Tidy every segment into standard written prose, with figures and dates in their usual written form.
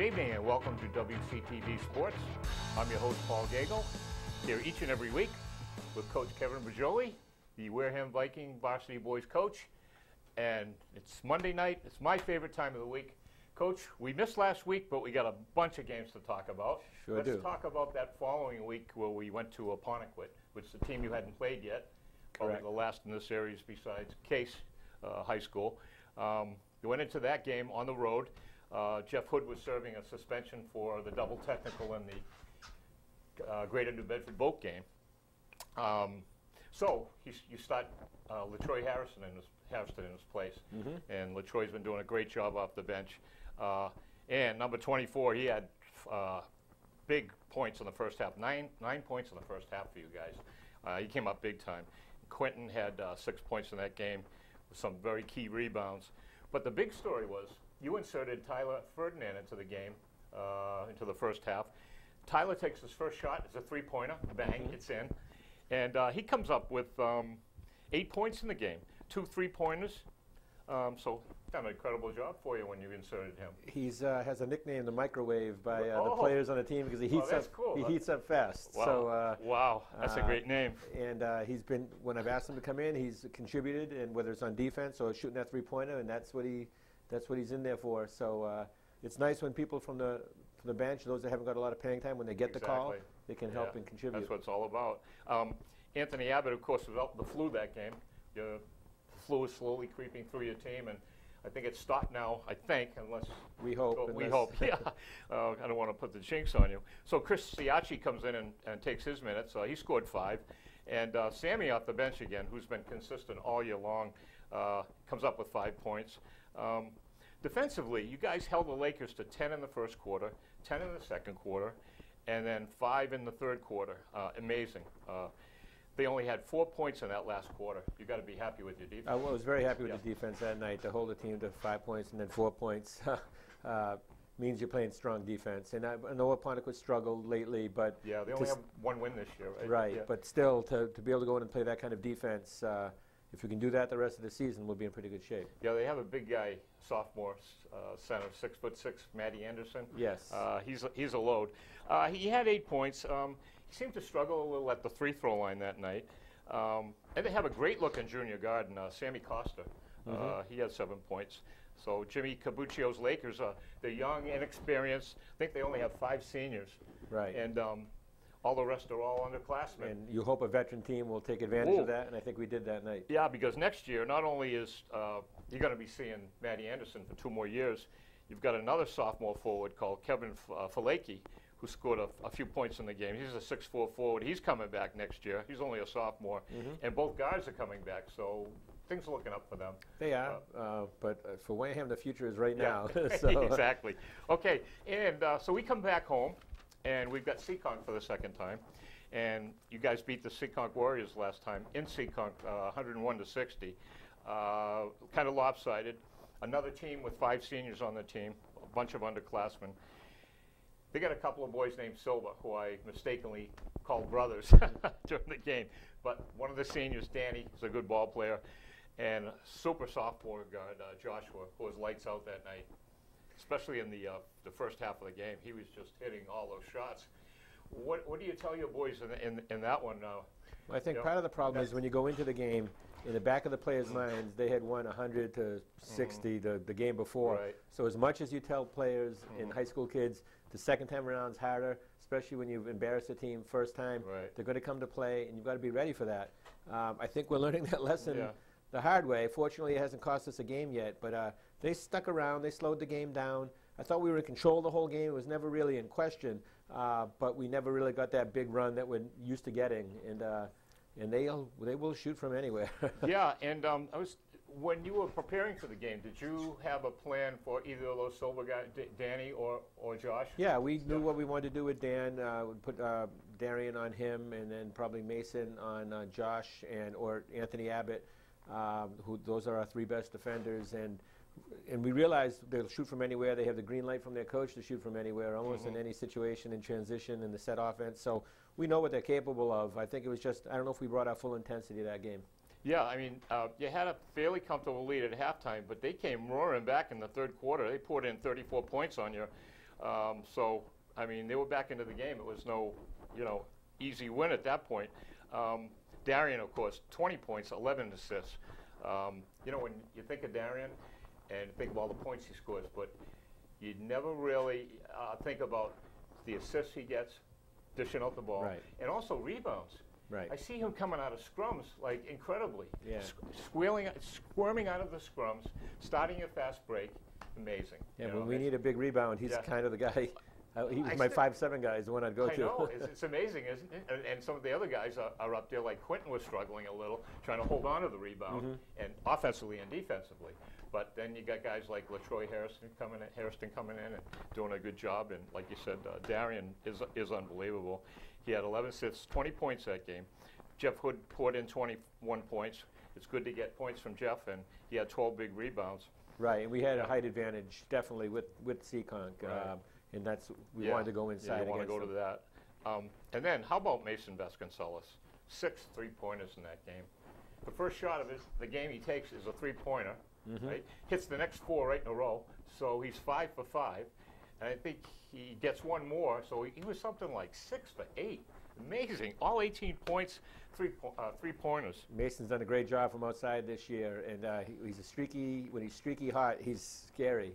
evening and welcome to WCTV Sports. I'm your host, Paul Geigle, here each and every week with Coach Kevin Brogioli, the Wareham Viking varsity boys coach. And it's Monday night. It's my favorite time of the week. Coach, we missed last week, but we got a bunch of games to talk about. Sure Let's do. talk about that following week where we went to Apponequet, which is a team you hadn't played yet. Correct. The last in the series besides Case High School. We went into that game on the road. Jeff Hood was serving a suspension for the double technical in the Greater New Bedford boat game. So you start LaTroy Harrison in his place. And LaTroy's been doing a great job off the bench. And number 24, he had big points in the first half, nine points in the first half for you guys. He came up big time. Quentin had 6 points in that game with some very key rebounds. But the big story was you inserted Tyler Ferdinand into the game, into the first half. Tyler takes his first shot. It's a three-pointer. Bang, it's in. And he comes up with 8 points in the game, 2 3-pointers. So done an incredible job for you when you inserted him. He's has a nickname, the microwave, by the players on the team because he heats up. Cool. He heats up fast. Wow. So wow, that's a great name. And he's been, when I've asked him to come in, he's contributed, and whether it's on defense or shooting that three-pointer, and that's what he's in there for. So it's nice when people from the bench, those that haven't got a lot of playing time, when they get the call, they can help and contribute. That's what it's all about. Anthony Abbott, of course, was out with the flu that game. The flu is slowly creeping through your team, and I think it's stopped now, I think, unless we hope. We hope, yeah. I don't want to put the jinx on you. So Chris Siachi comes in and takes his minutes. He scored 5. And Sammy off the bench again, who's been consistent all year long, comes up with 5 points. Defensively, you guys held the Lakers to 10 in the first quarter, 10 in the second quarter, and then 5 in the third quarter. Amazing. They only had 4 points in that last quarter. You've got to be happy with your defense. I was very happy with the defense that night. To hold the team to 5 points and then 4 points means you're playing strong defense. And I know Apponequet struggled lately, but yeah, they only have 1 win this year, right? Right, but still, to be able to go in and play that kind of defense, if we can do that the rest of the season, we'll be in pretty good shape. Yeah, they have a big guy, sophomore center, 6'6", Matty Anderson. Yes. He's a load. He had 8 points. He seemed to struggle a little at the free-throw line that night. And they have a great-looking junior guard, Sammy Costa. He had 7 points. So Jimmy Cabuccio's Lakers, they're young, inexperienced. I think they only have 5 seniors. Right. And all the rest are all underclassmen. And you hope a veteran team will take advantage of that, and I think we did that night. Yeah, because next year, not only is you're going to be seeing Matty Anderson for 2 more years, you've got another sophomore forward called Kevin Faleki, who scored a few points in the game. He's a 6'4" forward. He's coming back next year. He's only a sophomore. And both guards are coming back, so things are looking up for them. They are, but for Wareham, the future is right now. So. Exactly. Okay, and so we come back home, and we've got Seekonk for the second time. And you guys beat the Seekonk Warriors last time in Seekonk, 101-60. Kind of lopsided. Another team with 5 seniors on the team, a bunch of underclassmen. They got a couple of boys named Silva, who I mistakenly called brothers during the game. But one of the seniors, Danny, is a good ball player. And super sophomore guard, Joshua, who was lights out that night, especially in the first half of the game. He was just hitting all those shots. What do you tell your boys in that one? Well, I think part of the problem is when you go into the game, in the back of the players' minds, they had won 100-60 the game before. Right. So as much as you tell players and high school kids, the second time around is harder, especially when you've embarrassed a team first time. Right. They're going to come to play, and you've got to be ready for that. I think we're learning that lesson the hard way. Fortunately, it hasn't cost us a game yet, but they stuck around. They slowed the game down. I thought we were in control the whole game. It was never really in question, but we never really got that big run that we're used to getting. And they will shoot from anywhere. Yeah, and when you were preparing for the game, did you have a plan for either of those Silver guys, Danny or Josh? Yeah, we knew what we wanted to do with Dan. We'd put Darian on him, and then probably Mason on Josh or Anthony Abbott. Those are our 3 best defenders, and we realized they'll shoot from anywhere. They have the green light from their coach to shoot from anywhere, almost in any situation in transition in the set offense. So we know what they're capable of. I think it was just, I don't know if we brought our full intensity to that game. Yeah, I mean, you had a fairly comfortable lead at halftime, but they came roaring back in the third quarter. They poured in 34 points on you. So, I mean, they were back into the game. It was no, easy win at that point. Darian, of course, 20 points, 11 assists. When you think of Darian and think of all the points he scores, but you never really think about the assists he gets, dishing out the ball, right. and also rebounds. Right. I see him coming out of scrums like incredibly, yeah. Squirming out of the scrums, starting a fast break, amazing. Yeah, when we need a big rebound, he's kind of the guy. He was my 5'7" guy, is the one I'd go to. I know, it's amazing, isn't it? And some of the other guys are up there, like Quentin was struggling a little, trying to hold on to the rebound, and offensively and defensively. But then you got guys like LaTroy Hairston coming in and doing a good job. And like you said, Darian is unbelievable. He had 11 assists, 20 points that game. Jeff Hood poured in 21 points. It's good to get points from Jeff, and he had 12 big rebounds. Right, and we had a height advantage definitely with Seekonk. Right. And we wanted to go inside. Yeah, you want to go to that. And then, how about Mason Vasconcelos? 6 3-pointers in that game. The first shot of the game he takes is a 3-pointer. Right? Hits the next 4 right in a row, so he's 5 for 5. And I think he gets one more, so he was something like 6 for 8. Amazing. All 18 points, 3-pointers. Mason's done a great job from outside this year, and when he's streaky hot, he's scary.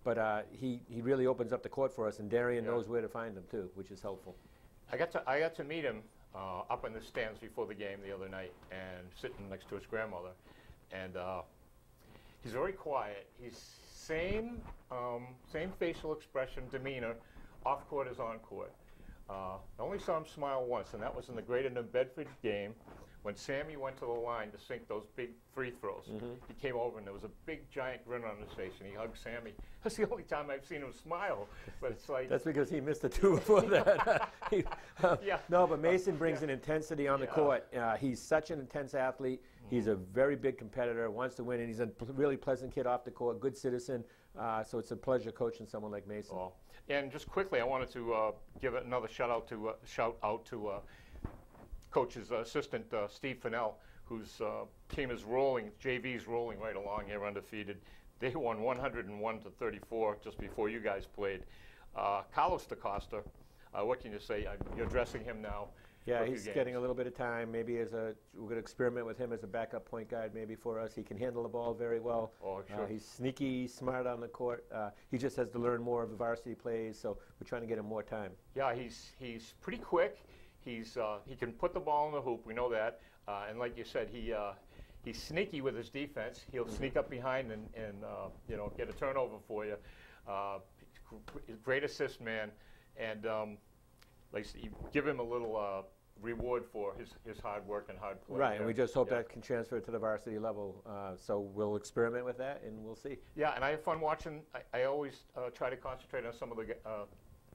But he really opens up the court for us, and Darian knows where to find him too, which is helpful. I got to meet him up in the stands before the game the other night, and sitting next to his grandmother, and he's very quiet. He's same facial expression, demeanor, off court as on court. I only saw him smile once, and that was in the Greater New Bedford game when Sammy went to the line to sink those big free throws. He came over, and there was a big, giant grin on his face, and he hugged Sammy. That's the only time I've seen him smile. But it's like that's because he missed the 2 before that. No, but Mason brings an intensity on the court. He's such an intense athlete. He's a very big competitor, wants to win, and he's a really pleasant kid off the court, good citizen. So it's a pleasure coaching someone like Mason. Oh. And just quickly, I wanted to give another shout out to Coach's assistant, Steve Fennell, whose team is rolling, JV's rolling right along here, undefeated. They won 101-34 just before you guys played. Carlos DaCosta, what can you say? You're dressing him now. Yeah, he's getting a little bit of time. Maybe we're going to experiment with him as a backup point guard maybe for us. He can handle the ball very well. Oh, sure. He's sneaky, smart on the court. He just has to learn more of the varsity plays, so we're trying to get him more time. Yeah, he's pretty quick. He can put the ball in the hoop. We know that. And like you said, he's sneaky with his defense. He'll sneak up behind and get a turnover for you. Great assist man, and like you give him a little reward for his hard work and hard play. Right, and we just hope that can transfer to the varsity level. So we'll experiment with that, and we'll see. Yeah, and I have fun watching. I always try to concentrate on some of the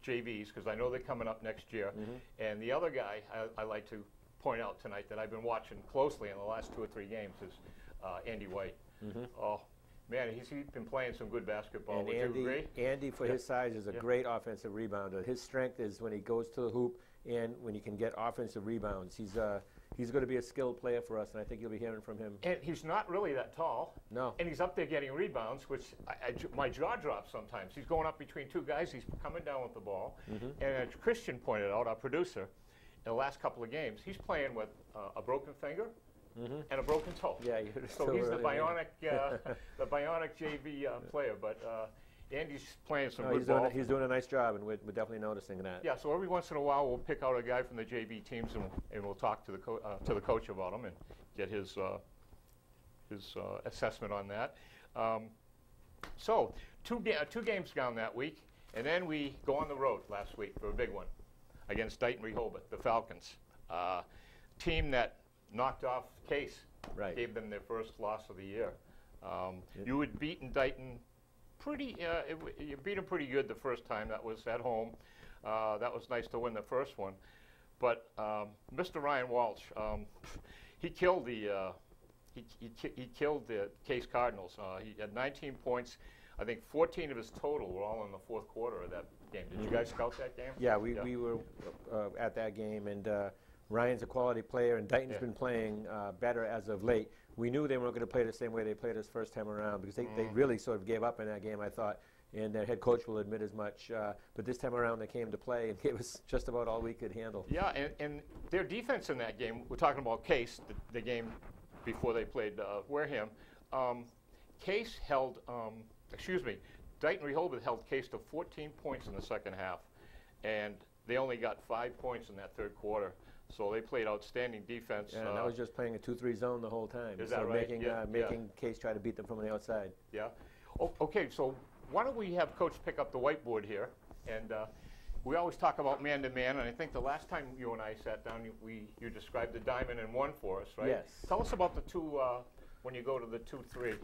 JVs because I know they're coming up next year. And the other guy I like to point out tonight that I've been watching closely in the last 2 or 3 games is Andy White. Oh, man, he's been playing some good basketball. And Would you agree? Andy, for his size, is a great offensive rebounder. His strength is when he goes to the hoop and when he can get offensive rebounds. He's going to be a skilled player for us, and I think you'll be hearing from him. And he's not really that tall. No. And he's up there getting rebounds, which my jaw drops sometimes. He's going up between 2 guys. He's coming down with the ball. And as Christian pointed out, our producer, in the last couple of games, he's playing with a broken finger and a broken toe. Yeah, so he's the bionic, the bionic JV player. But Andy's playing some good ball. He's doing a nice job, and we're definitely noticing that. Yeah. So every once in a while, we'll pick out a guy from the JV teams, and we'll talk to the coach about him and get his assessment on that. So two games down that week, and then we go on the road last week for a big one against Dighton Rehoboth, the Falcons, team that knocked off Case, gave them their first loss of the year. You had beaten Dighton you beat them pretty good the first time. That was at home. That was nice to win the first one. But Mr. Ryan Walsh, he killed the Case Cardinals. He had 19 points. I think 14 of his total were all in the fourth quarter of that game. Did you guys scout that game? Yeah, we were at that game, and Ryan's a quality player, and Dighton's been playing better as of late. We knew they weren't going to play the same way they played us first time around because they really sort of gave up in that game, I thought. and their head coach will admit as much. But this time around, they came to play and gave us just about all we could handle. Yeah, and their defense in that game, we're talking about Case, the game before they played Wareham. Case held, Dighton Rehoboth held Case to 14 points in the second half, and they only got 5 points in that third quarter. So they played outstanding defense. Yeah, and I was just playing a 2-3 zone the whole time. Is that right? Making Case try to beat them from the outside. Yeah. Okay, so why don't we have Coach pick up the whiteboard here, and we always talk about man-to-man, and I think the last time you and I sat down, you described the diamond and one for us, right? Yes. Tell us about the two, when you go to the 2-3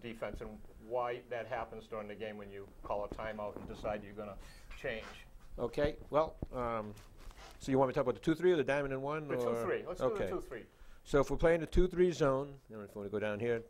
defense, and why that happens during the game when you call a timeout and decide you're going to change. Okay, well, so you want me to talk about the 2-3 or the diamond and one? The 2-3. Let's do the 2-3. So if we're playing the 2-3 zone, I don't know if you want to go down here.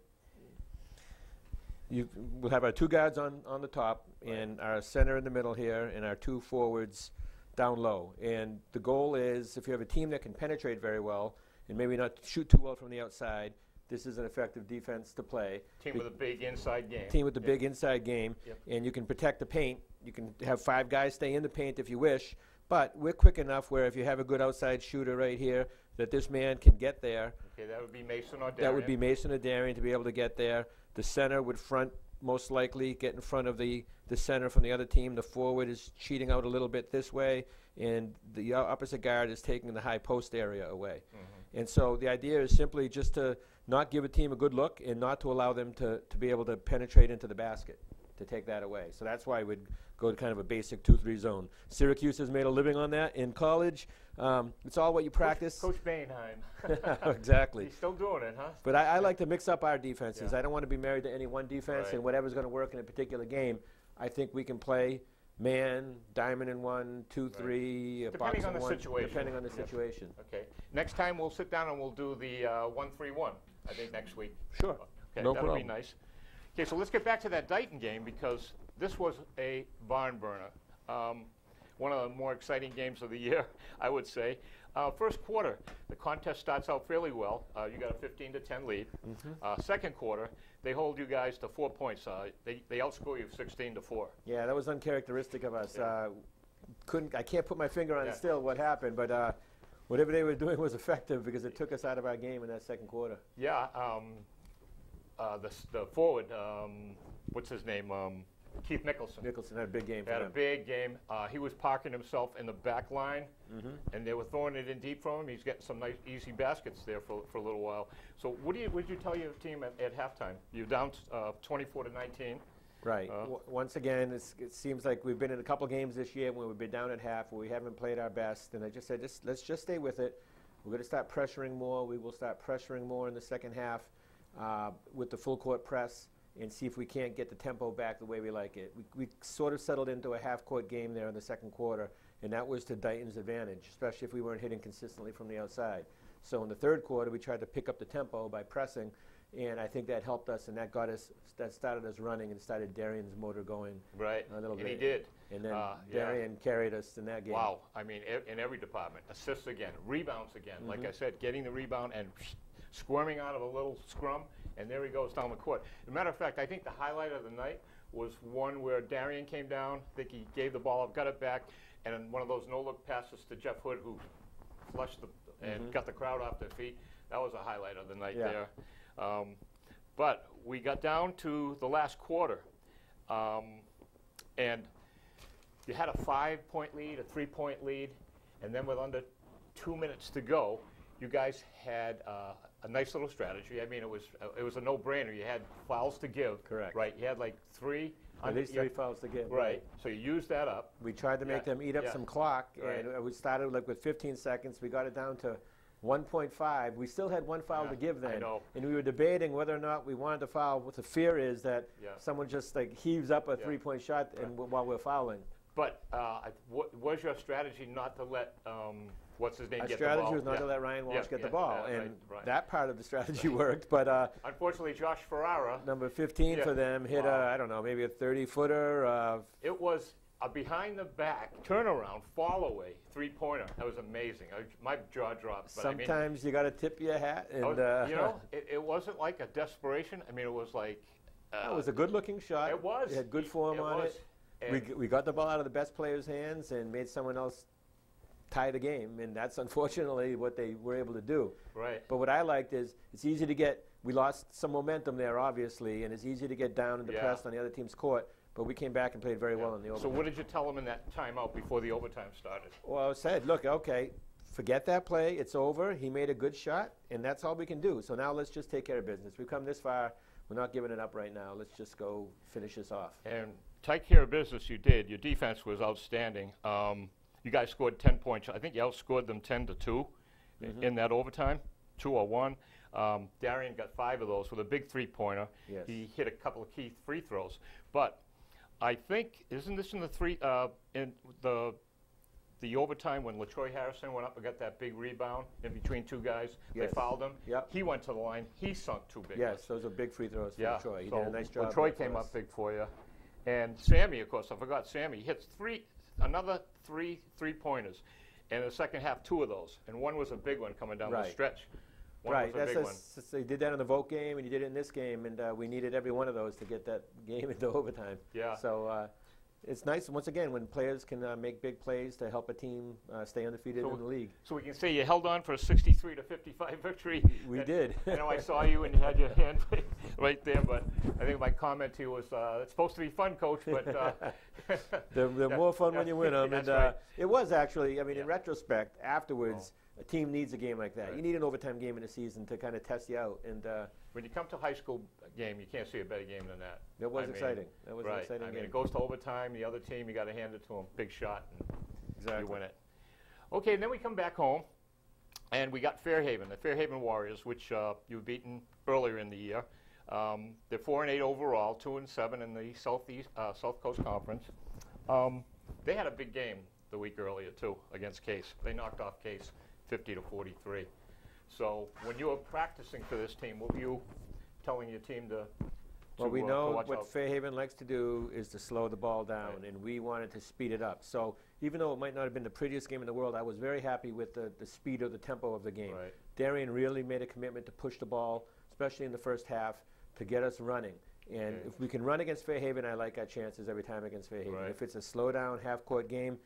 We'll have our two guards on the top, right, and our center in the middle here, and our two forwards down low. And the goal is, if you have a team that can penetrate very well and maybe not shoot too well from the outside, this is an effective defense to play. Team with a big inside game. Team with a big inside game, and you can protect the paint. You can have 5 guys stay in the paint if you wish, but we're quick enough where if you have a good outside shooter right here, that this man can get there. Okay, that would be Mason or Darian. That would be Mason or Darian to be able to get there. The center would front, most likely, get in front of the center from the other team. The forward is cheating out a little bit this way, and the opposite guard is taking the high post area away. Mm-hmm. And so the idea is simply just to not give a team a good look and not to allow them to be able to penetrate into the basket, to take that away. So that's why we'd go to kind of a basic 2-3 zone. Syracuse has made a living on that in college. It's all what you practice. Coach Boeheim. Exactly. He's still doing it, huh? But I like to mix up our defenses. Yeah. I don't want to be married to any one defense, Right. and whatever's going to work in a particular game. I think we can play man, diamond and one, 2-3, a box Depending on and the one, situation. depending on the situation. Okay. Next time we'll sit down and we'll do the 1-3-1, I think, next week. Sure. Okay, No that'll problem. be nice. Okay, so let's get back to that Dighton game, because this was a barn burner. One of the more exciting games of the year, I would say. First quarter, the contest starts out fairly well. You got a 15-10 lead. Mm-hmm. Second quarter, they hold you guys to 4 points. They outscore you 16-4. Yeah, that was uncharacteristic of us. Yeah. I can't put my finger on it still what happened, but whatever they were doing was effective because it took us out of our game in that second quarter. Yeah, the forward, what's his name? Keith Nicholson. Nicholson had a big game for Had him. a big game. He was parking himself in the back line, and they were throwing it in deep for him. He's getting some nice, easy baskets there for a little while. So what did you tell your team at halftime? You're down 24-19. Right. Once again, it seems like we've been in a couple games this year when we've been down at half where we haven't played our best. And I just said, let's just stay with it. We're going to start pressuring more. We will start pressuring more in the second half with the full court press, and see if we can't get the tempo back the way we like it. We sort of settled into a half-court game there in the second quarter, and that was to Dighton's advantage, especially if we weren't hitting consistently from the outside. So in the third quarter, we tried to pick up the tempo by pressing, and I think that helped us, and that started us running and started Darian's motor going a little bit. And he did. And then Darian carried us in that game. Wow. I mean, in every department. Assists again, rebounds again. Mm-hmm. Like I said, getting the rebound and squirming out of a little scrum, and there he goes down the court. As a matter of fact, I think the highlight of the night was one where Darian came down. I think he gave the ball up, got it back, and then one of those no-look passes to Jeff Hood, who flushed and got the crowd off their feet. That was a highlight of the night there. But we got down to the last quarter, and you had a 5-point lead, a 3-point lead, and then with under 2 minutes to go, you guys had a nice little strategy. I mean, it was a no-brainer. You had fouls to give. Correct. Right. You had like at least 3 fouls to give. Right. So you used that up. We tried to make them eat up some clock, and we started like with 15 seconds. We got it down to 1.5. We still had one foul to give then. I know. And we were debating whether or not we wanted to foul. What the fear is that someone just like heaves up a 3-point shot and while we're fouling. But was your strategy not to let what's his name Our get the ball? strategy was not to let Ryan Walsh get the ball, and right. that part of the strategy worked. But unfortunately, Josh Ferrara, number 15 for them, hit I don't know, maybe a 30-footer. It was a behind-the-back turnaround, fall-away 3-pointer. That was amazing. My jaw dropped. But sometimes you got to tip your hat, and you know, it wasn't like a desperation. I mean, it was like It was a good-looking shot. It was. It had good form on it. We got the ball out of the best player's hands and made someone else tie the game, and that's unfortunately what they were able to do. Right. But what I liked is it's easy to get, we lost some momentum there, obviously, and it's easy to get down and depressed on the other team's court, but we came back and played very well in the overtime. So what did you tell them in that timeout before the overtime started? Well, I said, look, okay, forget that play. It's over. He made a good shot, and that's all we can do. So now let's just take care of business. We've come this far. We're not giving it up right now. Let's just go finish this off. And take care of business you did. Your defense was outstanding. You guys scored 10 points. I think you outscored them 10-2 in that overtime, 2 or 1. Darian got 5 of those with a big three-pointer. Yes. He hit a couple of key free throws. But I think, isn't this in the overtime when LaTroy Harrison went up and got that big rebound in between 2 guys? Yes. They fouled him. Yep. He went to the line. He sunk 2 big ones. Yes, those are big free throws for LaTroy. He so did a nice job. LaTroy came up big for you. And Sammy, of course, I forgot Sammy. He hits another three three-pointers. And in the second half, 2 of those. And one was a big one coming down the stretch. One was a big one. He did that in the Vote game, and he did it in this game, and we needed every one of those to get that game into overtime. Yeah. So it's nice, once again, when players can make big plays to help a team stay undefeated in the league. So we can say you held on for a 63-55 victory. We did. I know I saw you and you had your hand right there, but I think my comment to you was, it's supposed to be fun, Coach, but... they're more fun when you win them. That's and right. It was actually, I mean, in retrospect, afterwards, a team needs a game like that. Right. You need an overtime game in the season to kind of test you out. And when you come to a high school game, you can't see a better game than that. That was exciting. That was an exciting game. I mean, it goes to overtime. The other team, you got to hand it to them. Big shot, and you win it. Okay, and then we come back home, and we got Fairhaven, the Fairhaven Warriors, which you've beaten earlier in the year. They're 4-8 overall, 2-7 in the South Coast Conference. They had a big game the week earlier too against Case. They knocked off Case 50-43. So when you were practicing for this team, what were you telling your team to Well, we know watch what out? Fairhaven likes to do is to slow the ball down, and we wanted to speed it up. So even though it might not have been the prettiest game in the world, I was very happy with the speed or the tempo of the game. Right. Darian really made a commitment to push the ball, especially in the first half, to get us running. And if we can run against Fairhaven, I like our chances every time against Fairhaven. Right. If it's a slow-down, half-court game,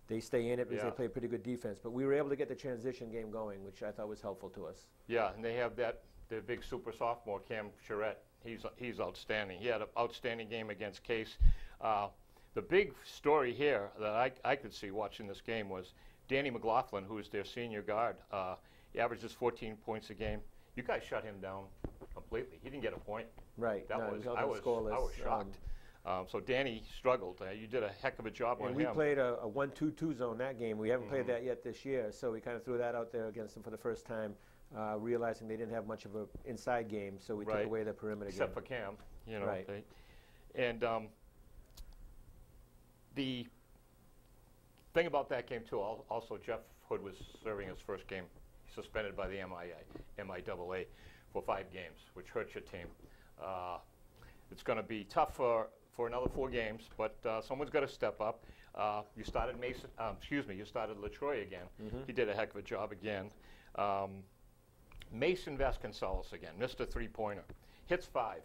they stay in it because they play pretty good defense. But we were able to get the transition game going, which I thought was helpful to us. Yeah, and they have their big super sophomore, Cam Charette. He's outstanding. He had an outstanding game against Case. The big story here that I could see watching this game was Danny McLaughlin, who is their senior guard. He averages 14 points a game. You guys shut him down completely. He didn't get a point. Right. I was shocked. So Danny struggled. You did a heck of a job on him. And we played a 1-2-2 zone that game. We haven't played that yet this year, so we kind of threw that out there against them for the first time, realizing they didn't have much of an inside game, so we took away the perimeter game. Except for Cam, you know. Right. And the thing about that game, too, also Jeff Hood was serving his first game suspended by the MIAA for 5 games, which hurts your team. It's going to be tough for another 4 games, but someone's got to step up. You started you started LaTroy again. He did a heck of a job again. Mason Vasconcelos again, Mr. Three-Pointer, hits 5.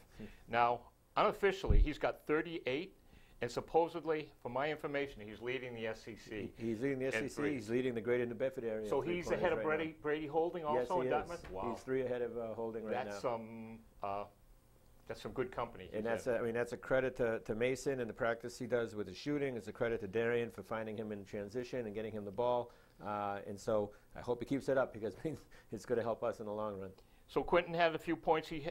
Now, unofficially, he's got 38, and supposedly, from my information, he's leading the SEC. He's leading the SEC. He's leading the Greater New Bedford area. So he's ahead of Brady Holding also in Dartmouth? Yes, he is. He's 3 ahead of Holding right now. That's some good company. And that's a credit to Mason and the practice he does with his shooting. It's a credit to Darian for finding him in transition and getting him the ball. And so I hope he keeps it up because it's going to help us in the long run. So Quentin had a few points. He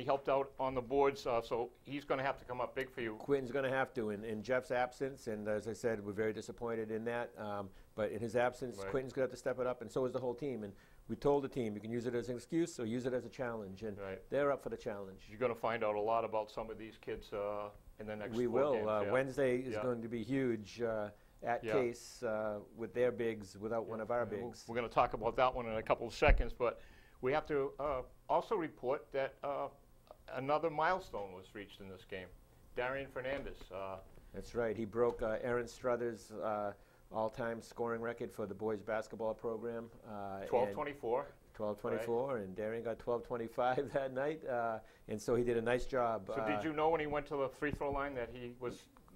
helped out on the boards. So he's going to have to come up big for you. Quentin's going to have to in Jeff's absence. And as I said, we're very disappointed in that. But in his absence, Quentin's going to have to step it up, and so is the whole team. And we told the team, you can use it as an excuse or use it as a challenge. And they're up for the challenge. You're going to find out a lot about some of these kids in the next 4 games. We will. Wednesday is going to be huge at Case with their bigs without one of our bigs. We're going to talk about that one in a couple of seconds, but we have to also report that another milestone was reached in this game. Darian Fernandez. That's right. He broke Aaron Struthers' all-time scoring record for the boys basketball program. 12-24. 12-24, and Darian got 12-25 that night, and so he did a nice job. So did you know when he went to the free throw line that he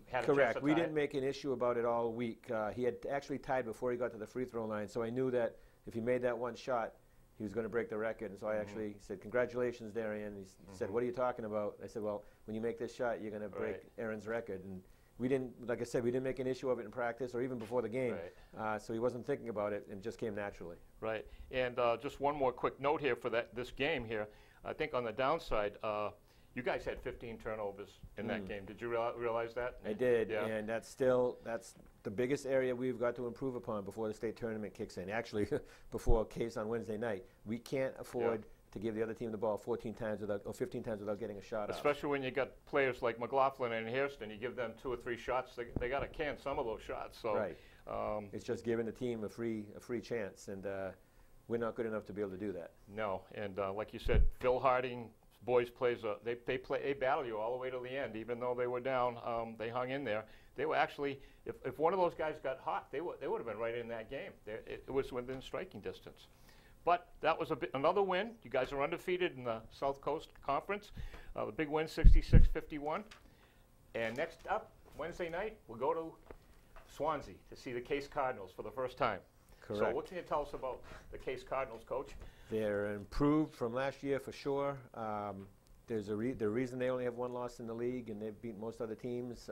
had a chance Correct. to We tie didn't it? make an issue about it all week. He had actually tied before he got to the free throw line, so I knew that if he made that one shot, he was going to break the record. And so I actually said, "Congratulations, Darian." He said, "What are you talking about?" I said, "Well, when you make this shot, you're going to break Aaron's record." And we didn't, like I said, we didn't make an issue of it in practice or even before the game. So he wasn't thinking about it, and just came naturally. Right. And just one more quick note here for this game here. I think on the downside, you guys had 15 turnovers in that game. Did you realize that? I did, Yeah. and that's the biggest area we've got to improve upon before the state tournament kicks in. Actually, before Case on Wednesday night, we can't afford to give the other team the ball 14 times or 15 times without getting a shot off. Especially when you got players like McLaughlin and Hairston, you give them 2 or 3 shots, they got to can some of those shots. So, right. It's just giving the team a free chance, and we're not good enough to be able to do that. No, and like you said, Phil Harding. Boys plays they battle you all the way to the end, even though they were down. They hung in there. They were actually, if one of those guys got hot, they would have been right in that game. It was within striking distance. But that was another win. You guys are undefeated in the South Coast Conference. The big win, 66-51. And next up, Wednesday night, we'll go to Swansea to see the Case Cardinals for the first time. Correct. So what can you tell us about the Case Cardinals, Coach? They're improved from last year for sure. There's the reason they only have 1 loss in the league, and they've beat most other teams.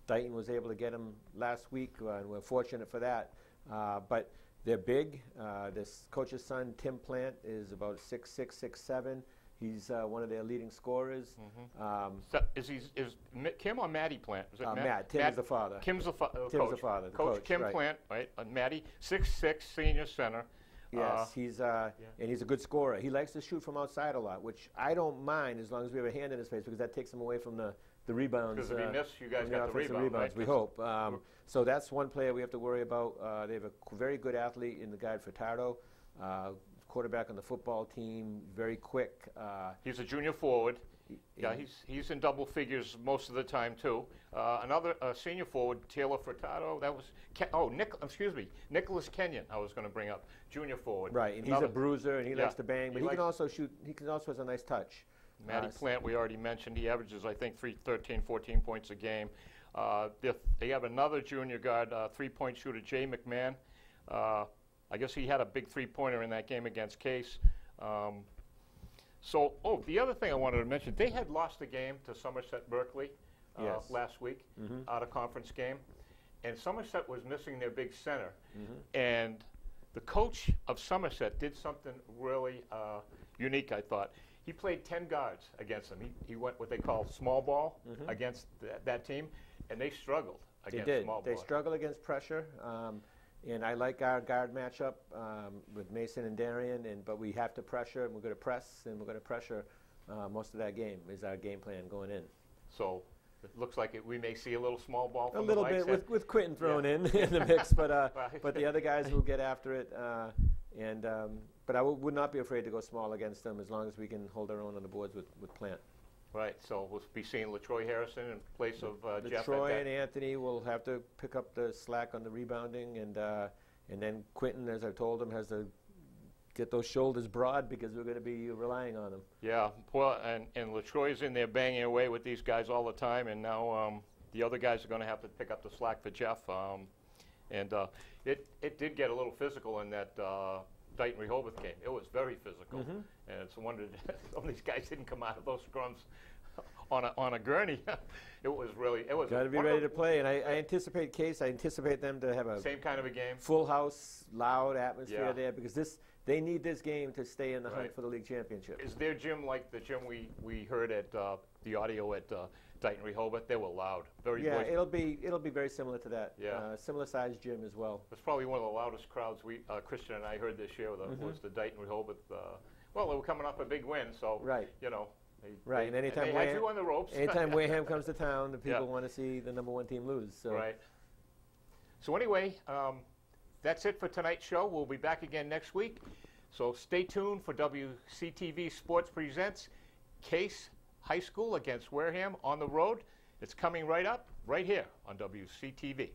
Dighton was able to get them last week, and we're fortunate for that. But they're big. This coach's son, Tim Plant, is about 6'6", 6'7". He's one of their leading scorers. So is Kim or Matty Plant? Is it Matt. Tim is the father. Kim's the Tim's coach. the father. Coach Kim right. Plant, right? Matty, 6'6", senior center. Yes, and he's a good scorer. He likes to shoot from outside a lot, which I don't mind as long as we have a hand in his face, because that takes him away from the rebounds. Because if he missed, you guys got the rebounds, right? we hope. So that's one player we have to worry about. They have a very good athlete in the guy Furtado, quarterback on the football team, very quick. He's a junior forward. Yeah, he's in double figures most of the time too. Another senior forward, Taylor Furtado. That was Nicholas Kenyon. I was going to bring up junior forward. Right, and he's a bruiser, and he likes to bang, but he can also shoot. He also has a nice touch. Matty Plant, we already mentioned. He averages, I think, 13, 14 points a game. They have another junior guard, 3-point shooter, Jay McMahon. I guess he had a big 3-pointer in that game against Case. The other thing I wanted to mention, they had lost the game to Somerset Berkeley last week, out of conference game, and Somerset was missing their big center, and the coach of Somerset did something really unique, I thought. He played 10 guards against them. He went what they call small ball against that team, and they struggled against small ball. They struggle against pressure. And I like our guard matchup with Mason and Darian, but we have to pressure, and we're going to press, and we're going to pressure most of that game is our game plan going in. So it looks like we may see a little small ball from a little bit with Quentin thrown in the mix, but the other guys will get after it. But I would not be afraid to go small against them as long as we can hold our own on the boards with Plant. Right, so we'll be seeing LaTroy Harrison in place of Jeff. LaTroy and Anthony will have to pick up the slack on the rebounding, and then Quentin, as I told him, has to get those shoulders broad because we're going to be relying on him. Yeah, well, and LaTroy's in there banging away with these guys all the time, and now the other guys are going to have to pick up the slack for Jeff. It did get a little physical in that Dighton-Rehoboth game. It was very physical, and it's a wonder some of these guys didn't come out of those scrums on a gurney. It was got to be ready to play, and I anticipate Case. I anticipate them to have a same kind of a game, full house, loud atmosphere there, because they need this game to stay in the hunt for the league championship. Is their gym like the gym we heard at the audio at Dighton-Rehoboth? They were loud, very boisterous. It'll be very similar to that. Similar sized gym as well. It's probably one of the loudest crowds Christian and I heard this year. Was the Dighton-Rehoboth. Well, they were coming off a big win, so you know. And anytime they had you on the ropes. Anytime Wareham comes to town, the people want to see the #1 team lose. So. Right. So anyway, that's it for tonight's show. We'll be back again next week. So stay tuned for WCTV Sports presents Case High School against Wareham on the road. It's coming right up, right here on WCTV.